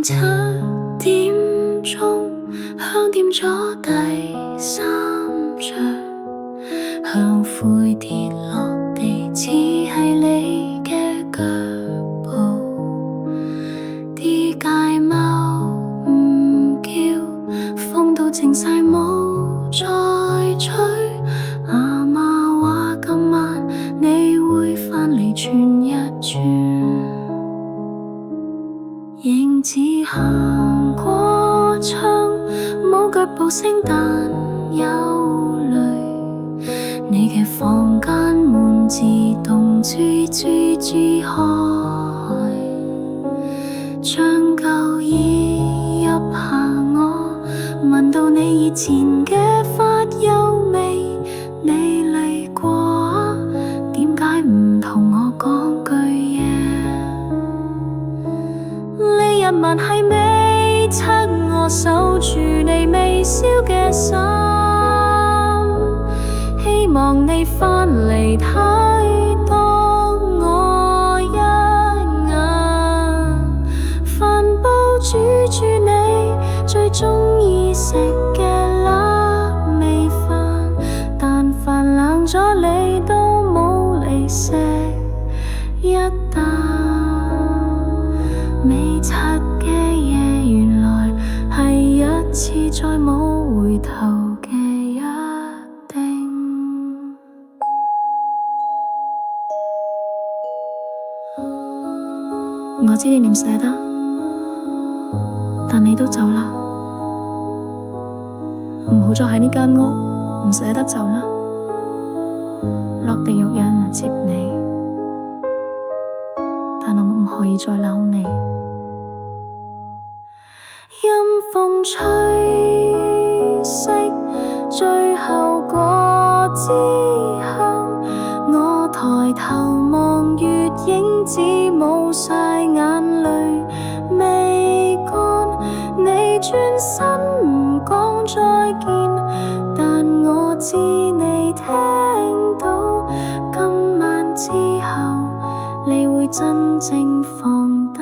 7點鐘，香點咗第3張，香灰跌落地，似係你嘅腳步。啲街貓唔叫，風都靜晒冇再吹。阿媽話今晚你會返嚟轉一轉。影子行過窗，冇腳步聲但有淚。你嘅房間門自動吱吱吱開，將舊衣入下我，聞到你以前嘅髮油味。你嚟過啊，點解唔同我講句嘢？呢一晚係未測我守住你微笑嘅心，希望你返嚟睇多我一眼。飯煲煮住你最鍾意食嘅辣味飯，但飯冷咗你都冇嚟食一啖。未拆嘅嘢，原來係一次再冇回頭嘅約定。我知你唔捨得，但你都走啦，唔好再喺呢間屋，唔捨得走啦。落地獄有人接你，但我唔可以再扭你。陰風吹熄最後果之後，我抬頭望月影子，冇晒眼淚未乾。你轉身唔講再見，但我知你聽到。今晚之後，你會真正放